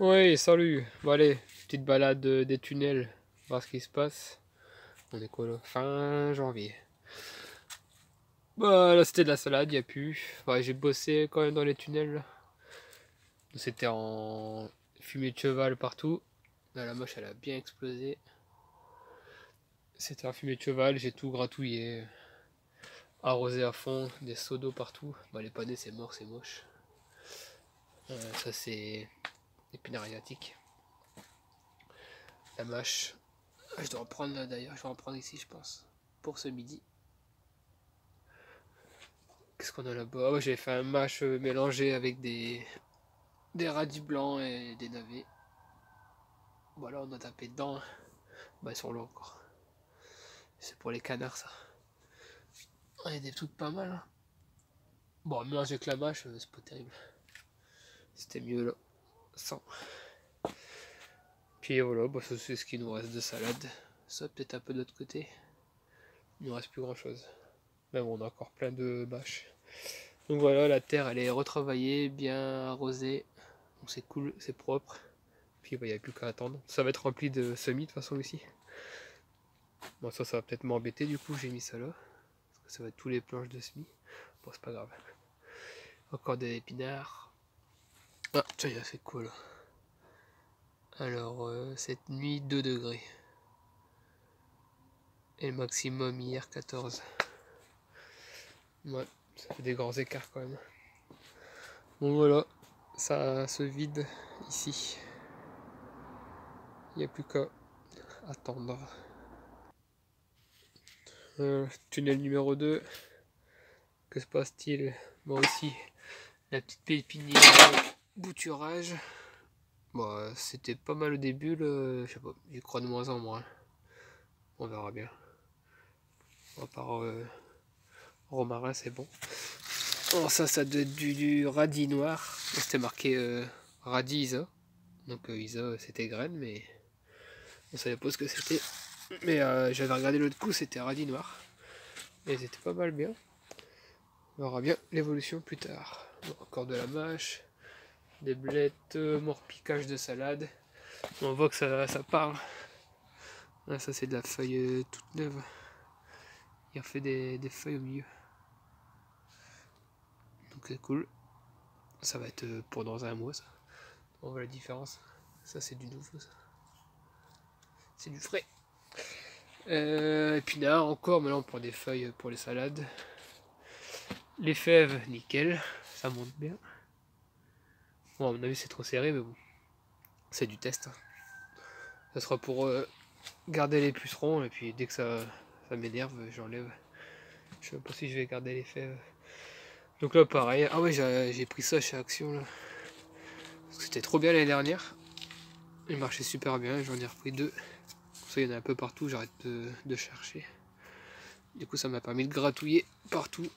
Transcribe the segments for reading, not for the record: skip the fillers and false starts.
Ouais, salut. Bon allez, petite balade des tunnels, voir ce qui se passe. On est quoi là? Fin janvier. Bah là c'était de la salade, y a plus. Ouais, j'ai bossé quand même dans les tunnels là. C'était en fumée de cheval partout. Là la moche elle a bien explosé. C'était en fumée de cheval, j'ai tout gratouillé. Arrosé à fond, des seaux d'eau partout. Bah les panais c'est mort, c'est moche. Ça c'est épinard asiatique. La mâche. Ah, je dois en prendre là d'ailleurs, je vais en prendre ici je pense. Pour ce midi. Qu'est-ce qu'on a là-bas? Ah ouais, j'avais fait un mash mélangé avec des radis blancs et des navets. Voilà, on a tapé dedans. Bah, ils sont là encore. C'est pour les canards, ça. Il y a des trucs pas mal. Hein. Bon, mélanger avec la mâche, c'est pas terrible. C'était mieux là. Sans. Puis voilà, bah, ça c'est ce qui nous reste de salade. Ça, peut-être un peu de l'autre côté. Il nous reste plus grand chose. Mais bon, on a encore plein de mâches. Donc voilà, la terre elle est retravaillée, bien arrosée. Donc c'est cool, c'est propre. Puis il n'y a plus qu'à attendre. Ça va être rempli de semis de toute façon ici. Bon ça va peut-être m'embêter du coup, j'ai mis ça là. Parce que ça va être tous les planches de semis. Bon c'est pas grave. Encore des épinards. Ah tiens, il a fait quoi là? Alors cette nuit 2 degrés. Et le maximum hier 14. Ouais, ça fait des grands écarts quand même. Bon voilà, ça se vide ici. Il n'y a plus qu'à attendre. Tunnel numéro 2. Que se passe-t-il? Moi aussi, la petite pépinière bouturage. Bon, c'était pas mal au début, je sais pas, j'y crois de moins en moins. On verra bien. À part romarin, c'est bon. Oh, ça doit être du radis noir. C'était marqué radis Isa. Donc Isa, c'était graine, mais on savait pas ce que c'était. Mais j'avais regardé l'autre coup, c'était radis noir. Et c'était pas mal bien. On verra bien l'évolution plus tard. Bon, encore de la mâche, des blettes, mon repiquage de salade. On voit que ça parle. Ah, ça c'est de la feuille toute neuve. Il a fait des feuilles au milieu. Donc c'est cool. Ça va être pour dans un mois ça. On voit la différence. Ça c'est du nouveau ça. C'est du frais. Épinards encore, mais là on prend des feuilles pour les salades. Les fèves, nickel. Ça monte bien. Bon à mon avis c'est trop serré mais bon. C'est du test. Hein. Ça sera pour garder les pucerons et puis dès que ça m'énerve, j'enlève. Je sais pas si je vais garder les fèves. Donc là pareil. Ah ouais j'ai pris ça chez Action là. C'était trop bien l'année dernière. Il marchait super bien, j'en ai repris deux. Ça, il y en a un peu partout, j'arrête de chercher. Du coup, ça m'a permis de gratouiller partout.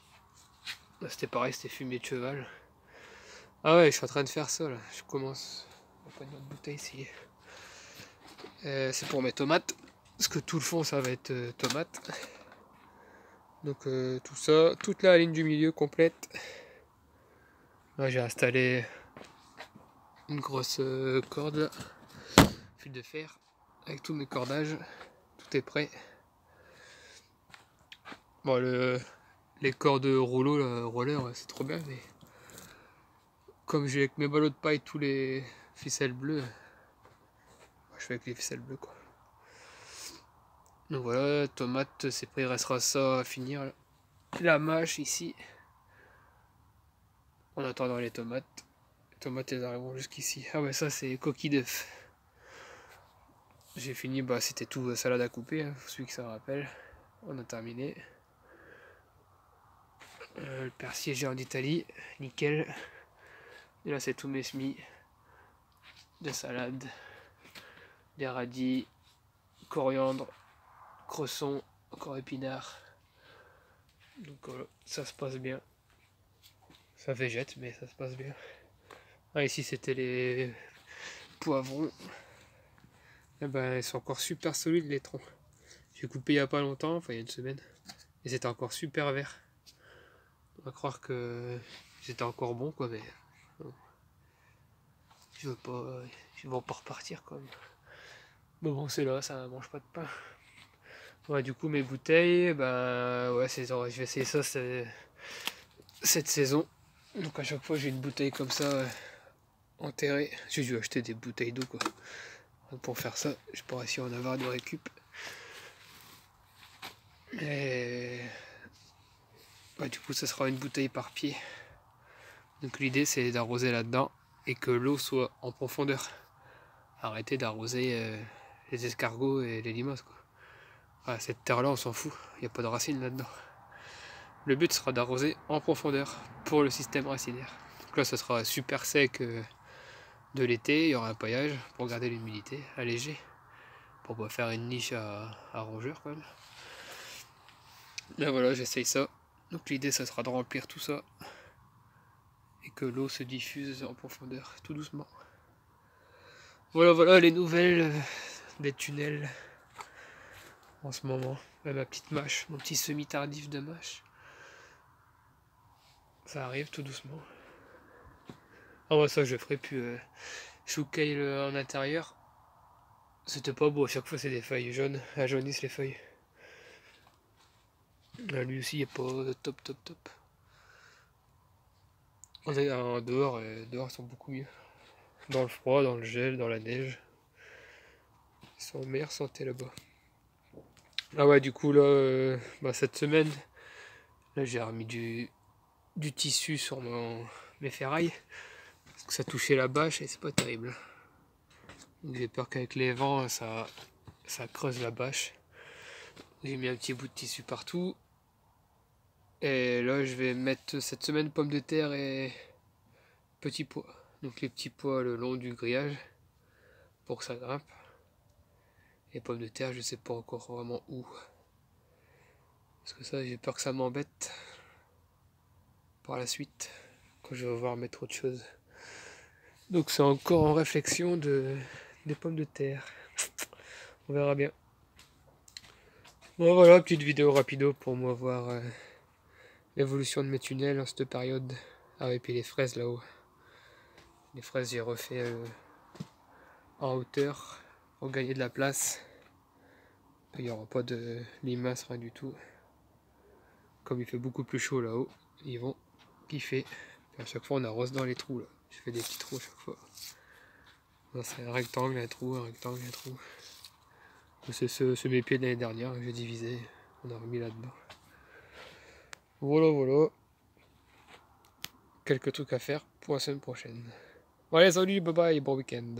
Là, c'était pareil, c'était fumé de cheval. Ah ouais, je suis en train de faire ça là. Je commence. On va pas de notre bouteille ici. C'est pour mes tomates. Parce que tout le fond, ça va être tomates. Donc tout ça, toute la ligne du milieu complète. Là, j'ai installé une grosse corde là. Fil de fer. Avec tous mes cordages. Tout est prêt. Bon, les cordes rouleau, là, roller, c'est trop bien, mais comme j'ai avec mes ballots de paille tous les ficelles bleues, je fais avec les ficelles bleues quoi. Donc voilà, tomate, c'est prêt, il restera ça à finir. Là. La mâche ici, en attendant les tomates. Les tomates elles arriveront jusqu'ici. Ah ouais, ça c'est coquille d'œuf. J'ai fini, bah c'était tout salade à couper, hein, celui qui ça rappelle. On a terminé. Le persil j'ai en Italie, nickel. Et là c'est tous mes semis de salade, des radis, coriandre, cresson, encore épinards. Donc voilà, ça se passe bien. Ça végète, mais ça se passe bien. Ah, ici c'était les poivrons. Et ben, ils sont encore super solides les troncs. J'ai coupé il n'y a pas longtemps, enfin il y a une semaine. Et c'était encore super vert. On va croire que c'était encore bon quoi, mais. Je veux pas. Ils vont pas repartir quand même. Mais bon, c'est là, ça mange pas de pain. Ouais, du coup, mes bouteilles, ben ouais, je vais essayer ça cette saison. Donc à chaque fois, j'ai une bouteille comme ça enterrée. J'ai dû acheter des bouteilles d'eau quoi. Donc, pour faire ça, je pourrais essayer en avoir de récup. Et ouais, du coup, ça sera une bouteille par pied. Donc l'idée, c'est d'arroser là-dedans et que l'eau soit en profondeur. Arrêter d'arroser les escargots et les limaces quoi. Ah, cette terre-là, on s'en fout. Il n'y a pas de racines là-dedans. Le but sera d'arroser en profondeur pour le système racinaire. Donc là, ça sera super sec de l'été. Il y aura un paillage pour garder l'humidité allégé. Pour pas faire une niche à rongeurs quand même. Là voilà, j'essaye ça. Donc l'idée, ça sera de remplir tout ça. Et que l'eau se diffuse en profondeur, tout doucement. Voilà les nouvelles des tunnels en ce moment. Ma petite mâche, mon petit semi-tardif de mâche. Ça arrive tout doucement. Ah ouais, ça je ferai plus choucaille en intérieur. C'était pas beau, à chaque fois c'est des feuilles jaunes. Elles jaunissent les feuilles. Là, lui aussi il est pas top. On est dehors, dehors ils sont beaucoup mieux. Dans le froid, dans le gel, dans la neige. Ils sont en meilleure santé là-bas. Ah ouais, du coup là, cette semaine, là j'ai remis du tissu sur mes ferrailles. Parce que ça touchait la bâche et c'est pas terrible. Donc j'ai peur qu'avec les vents ça creuse la bâche. J'ai mis un petit bout de tissu partout. Et là je vais mettre cette semaine pommes de terre et petits pois. Donc les petits pois le long du grillage pour que ça grimpe. Et pommes de terre je sais pas encore vraiment où. Parce que ça j'ai peur que ça m'embête par la suite. Quand je vais devoir mettre autre chose. Donc c'est encore en réflexion des pommes de terre. On verra bien. Bon voilà, petite vidéo rapido pour moi voir l'évolution de mes tunnels en cette période. Ah et puis les fraises là-haut. Les fraises j'ai refait en hauteur pour gagner de la place. Il n'y aura pas de limaces, rien du tout. Comme il fait beaucoup plus chaud là-haut, ils vont kiffer. Et à chaque fois on arrose dans les trous là. Je fais des petits trous à chaque fois. C'est un rectangle, un trou, un rectangle, un trou. C'est ce mes pieds de l'année dernière que j'ai divisé. On a remis là-dedans. Voilà. Quelques trucs à faire pour la semaine prochaine. Allez, salut, bye bye, bon week-end.